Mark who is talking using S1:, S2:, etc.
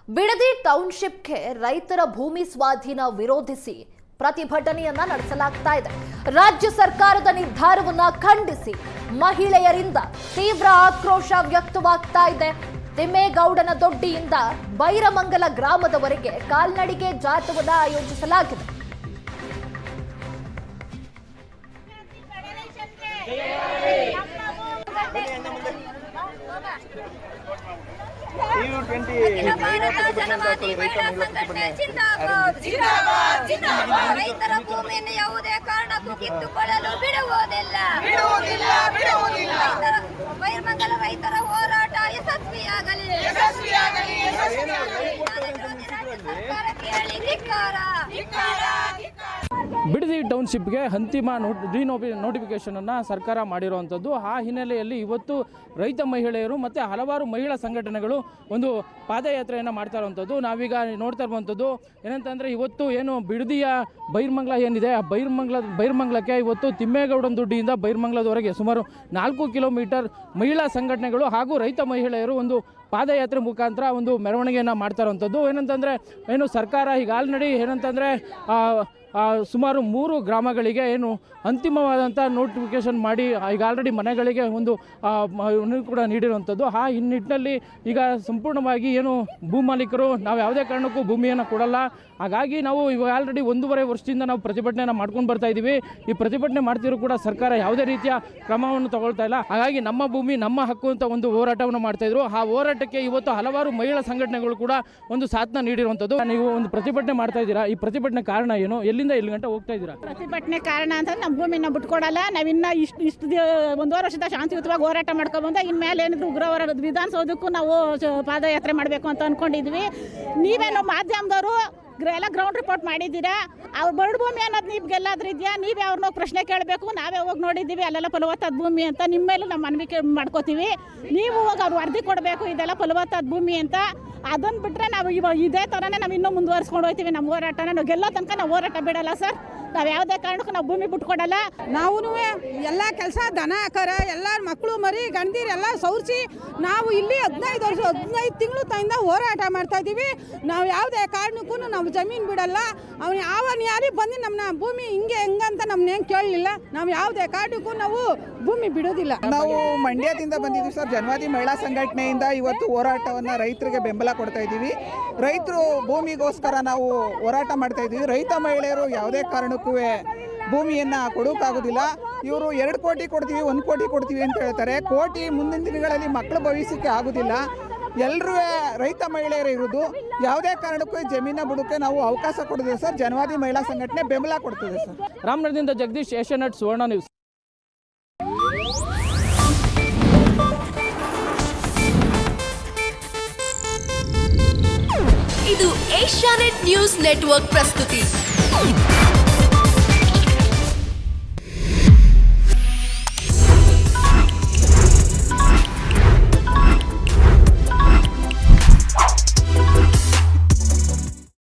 S1: ಬಿಡದಿ ಟೌನ್ಶಿಪ್ಗೆ ರೈತರ ಭೂಮಿ ಸ್ವಾಧೀನ ವಿರೋಧಿಸಿ ಪ್ರತಿಭಟನೆಯನ್ನ ನಡೆಸಲಾಗ್ತಾ ಇದೆ. ರಾಜ್ಯ ಸರ್ಕಾರದ ನಿರ್ಧಾರವನ್ನ ಖಂಡಿಸಿ ಮಹಿಳೆಯರಿಂದ ತೀವ್ರ ಆಕ್ರೋಶ ವ್ಯಕ್ತವಾಗ್ತಾ ಇದೆ. ತಿಮ್ಮೇಗೌಡನ ದೊಡ್ಡಿಯಿಂದ ಬೈರಮಂಗಲ ಗ್ರಾಮದವರೆಗೆ ಕಾಲ್ನಡಿಗೆ ಜಾಥಾವನ್ನ ಆಯೋಜಿಸಲಾಗಿದೆ.
S2: ರೈತರ ಭೂಮಿಯನ್ನು ಯಾವುದೇ ಕಾರಣಕ್ಕೂ ಕಿತ್ತುಕೊಳ್ಳಲು ಬಿಡುವುದಿಲ್ಲ. ಬೈರಮಂಗಲ ರೈತರ ಹೋರಾಟ ಯಶಸ್ವಿಯಾಗಲಿ.
S3: ಬಿಡದಿ ಟೌನ್ಶಿಪ್ಗೆ ಅಂತಿಮ ನೋಟಿಫಿಕೇಷನ್ ಅನ್ನು ಸರ್ಕಾರ ಮಾಡಿರುವಂಥದ್ದು. ಆ ಹಿನ್ನೆಲೆಯಲ್ಲಿ ಇವತ್ತು ರೈತ ಮಹಿಳೆಯರು ಮತ್ತು ಹಲವಾರು ಮಹಿಳಾ ಸಂಘಟನೆಗಳು ಒಂದು ಪಾದಯಾತ್ರೆಯನ್ನು ಮಾಡ್ತಾ ಇರುವಂಥದ್ದು. ನಾವೀಗ ನೋಡ್ತಾ ಇರುವಂಥದ್ದು ಏನಂತಂದರೆ, ಇವತ್ತು ಏನು ಬಿಡದಿಯ ಬೈರಮಂಗಲ ಏನಿದೆ, ಆ ಬೈರಮಂಗಲಕ್ಕೆ ಇವತ್ತು ತಿಮ್ಮೇಗೌಡನ ದೊಡ್ಡಿಯಿಂದ ಬೈರಮಂಗಲದವರೆಗೆ ಸುಮಾರು 4 ಕಿಲೋಮೀಟರ್ ಮಹಿಳಾ ಸಂಘಟನೆಗಳು ಹಾಗೂ ರೈತ ಮಹಿಳೆಯರು ಒಂದು ಪಾದಯಾತ್ರೆ ಮುಖಾಂತರ ಒಂದು ಮೆರವಣಿಗೆಯನ್ನು ಮಾಡ್ತಾ ಇರುವಂಥದ್ದು. ಏನಂತಂದರೆ ಏನು ಸರ್ಕಾರ ಈಗ ಆಲ್ರೆಡಿ ಏನಂತಂದರೆ ಸುಮಾರು 3 ಗ್ರಾಮಗಳಿಗೆ ಏನು ಅಂತಿಮವಾದಂಥ ನೋಟಿಫಿಕೇಷನ್ ಮಾಡಿ ಈಗ ಆಲ್ರೆಡಿ ಮನೆಗಳಿಗೆ ಒಂದು ಕೂಡ ನೀಡಿರುವಂಥದ್ದು. ಆ ನಿಟ್ಟಿನಲ್ಲಿ ಈಗ ಸಂಪೂರ್ಣವಾಗಿ ಏನು ಭೂಮಾಲೀಕರು ನಾವು ಯಾವುದೇ ಕಾರಣಕ್ಕೂ ಭೂಮಿಯನ್ನು ಕೊಡಲ್ಲ. ಹಾಗಾಗಿ ನಾವು ಇವಾಗ ಆಲ್ರೆಡಿ 1.5 ವರ್ಷದಿಂದ ನಾವು ಪ್ರತಿಭಟನೆಯನ್ನು ಮಾಡ್ಕೊಂಡು ಬರ್ತಾ ಇದ್ದೀವಿ. ಈ ಪ್ರತಿಭಟನೆ ಮಾಡ್ತಿರೋ ಕೂಡ ಸರ್ಕಾರ ಯಾವುದೇ ರೀತಿಯ ಕ್ರಮವನ್ನು ತಗೊಳ್ತಾ ಇಲ್ಲ. ಹಾಗಾಗಿ ನಮ್ಮ ಭೂಮಿ ನಮ್ಮ ಹಕ್ಕು ಅಂತ ಒಂದು ಹೋರಾಟವನ್ನು ಮಾಡ್ತಾಯಿದ್ರು. ಆ ಹೋರಾಟಕ್ಕೆ ಇವತ್ತು ಹಲವಾರು ಮಹಿಳಾ ಸಂಘಟನೆಗಳು ಕೂಡ ಒಂದು ಸಾಥನ್ನ ನೀಡಿರುವಂಥದ್ದು. ನೀವು ಒಂದು ಪ್ರತಿಭಟನೆ ಮಾಡ್ತಾ ಇದ್ದೀರಾ, ಈ ಪ್ರತಿಭಟನೆ ಕಾರಣ ಏನು, ಎಲ್ಲಿಂದ ಎಲ್ಲಿ ಗಂಟೆ ಹೋಗ್ತಾ ಇದ್ದೀರಾ?
S4: ಪ್ರತಿಭಟನೆ ಕಾರಣ ಅಂತ ನಮ್ಮ ಭೂಮಿನ ಬಿಟ್ಕೊಡಲ್ಲ. ನಾವಿನ್ನ ಇಷ್ಟು 1.5 ವರ್ಷದ ಶಾಂತಿಯುತವಾಗಿ ಹೋರಾಟ ಮಾಡ್ಕೊಂಡ್ಬಂದ ಇನ್ಮೇಲೆ ಏನಿದ್ರು ಉಗ್ರವಾರ ವಿಧಾನಸೌಧಕ್ಕೂ ನಾವು ಪಾದಯಾತ್ರೆ ಮಾಡಬೇಕು ಅಂತ ಅಂದ್ಕೊಂಡಿದ್ವಿ. ನೀವೇನೋ ಮಾಧ್ಯಮದವರು ಎಲ್ಲ ಗ್ರೌಂಡ್ ರಿಪೋರ್ಟ್ ಮಾಡಿದ್ದೀರಾ. ಅವ್ರು ಬರಡು ಭೂಮಿ ಅನ್ನೋದು ನಿಮ್ಗೆಲ್ಲಾದ್ರೂ ಇದೆಯಾ? ನೀವೇ ಅವ್ರನ್ನ ಪ್ರಶ್ನೆ ಕೇಳಬೇಕು. ನಾವೇ ಹೋಗಿ ನೋಡಿದ್ದೀವಿ ಅಲ್ಲೆಲ್ಲ ಫಲವತ್ತಾದ ಭೂಮಿ ಅಂತ. ನಿಮ್ಮ ಮೇಲೂ ನಮ್ಮ ಮನವಿ ಮಾಡ್ಕೋತೀವಿ. ನೀವು ಹೋಗಿ ಅವ್ರು ವರದಿ ಕೊಡಬೇಕು ಇದೆಲ್ಲ ಫಲವತ್ತಾದ ಭೂಮಿ ಅಂತ. ಅದನ್ನು ಬಿಟ್ಟರೆ ನಾವು ಇವಾಗ ಇದೇ ಥರನೇ ನಾವು ಇನ್ನೂ ಮುಂದುವರ್ಸ್ಕೊಂಡು ಹೋಗ್ತೀವಿ ನಮ್ಮ ಹೋರಾಟನ. ನಾವು ಗೆಲ್ಲೋ ತನಕ ನಾವು ಹೋರಾಟ ಬಿಡಲ್ಲ ಸರ್. ನಾವು ಯಾವುದೇ ಕಾರಣಕ್ಕೂ ನಾವು ಭೂಮಿ ಬಿಟ್ಕೊಡಲ್ಲ.
S5: ನಾವು ಎಲ್ಲ ಕೆಲಸ ದನ ಕರ ಎಲ್ಲರ ಮಕ್ಕಳು ಮರಿ ಗಂಡೀರು ಎಲ್ಲ ಸೌರಿಸಿ ನಾವು ಇಲ್ಲಿ 15 ತಿಂಗಳು ತಯಿಂದ ಹೋರಾಟ ಮಾಡ್ತಾ ಇದ್ದೀವಿ. ನಾವು ಯಾವುದೇ ಕಾರಣಕ್ಕೂ ನಾವು ಜಮೀನು ಬಿಡಲ್ಲ. ಅವನು ಯಾರು ಬಂದು ನಮ್ಮ ಭೂಮಿ ಹಿಂಗೆ ಹೆಂಗಂತ ನಮ್ಮನ್ನೇನು ಕೇಳಲಿಲ್ಲ. ನಾವು ಯಾವುದೇ ಕಾರಣಕ್ಕೂ ನಾವು ಭೂಮಿ ಬಿಡೋದಿಲ್ಲ.
S6: ನಾವು ಮಂಡ್ಯದಿಂದ ಬಂದಿದ್ದೀವಿ ಸರ್. ಜನವಾದಿ ಮಹಿಳಾ ಸಂಘಟನೆಯಿಂದ ಇವತ್ತು ಹೋರಾಟವನ್ನು ರೈತರಿಗೆ ಬೆಂಬಲ ಕೊಡ್ತಾ ಇದ್ದೀವಿ. ರೈತರು ಭೂಮಿಗೋಸ್ಕರ ನಾವು ಹೋರಾಟ ಮಾಡ್ತಾ ಇದ್ದೀವಿ. ರೈತ ಮಹಿಳೆಯರು ಯಾವುದೇ ಕಾರಣಕ್ಕೂ ಭೂಮಿಯನ್ನು ಕೊಡೋಕ್ಕಾಗೋದಿಲ್ಲ. ಇವರು 2 ಕೋಟಿ ಕೊಡ್ತೀವಿ 1 ಕೋಟಿ ಕೊಡ್ತೀವಿ ಅಂತ ಹೇಳ್ತಾರೆ. ಕೋಟಿ ಮುಂದಿನ ದಿನಗಳಲ್ಲಿ ಮಕ್ಕಳು ಭವಿಷ್ಯಕ್ಕೆ ಆಗೋದಿಲ್ಲ. ಎಲ್ಲರೂ ರೈತ ಮಹಿಳೆಯರು ಇರೋದು. ಯಾವುದೇ ಕಾರಣಕ್ಕೂ ಜಮೀನ ಬಿಡೋಕ್ಕೆ ನಾವು ಅವಕಾಶ ಕೊಡೋದಿಲ್ಲ ಸರ್. ಜನವಾದಿ ಮಹಿಳಾ ಸಂಘಟನೆ ಬೆಂಬಲ ಕೊಡ್ತಿದೆ ಸರ್.
S3: ರಾಮನಗರದಿಂದ ಜಗದೀಶ್, ಏಷ್ಯಾನೆಟ್ ಸುವರ್ಣ ನ್ಯೂಸ್.
S7: ಇದು ಏಷ್ಯಾನೆಟ್ ನ್ಯೂಸ್ ನೆಟ್ವರ್ಕ್ ಪ್ರಸ್ತುತಿ.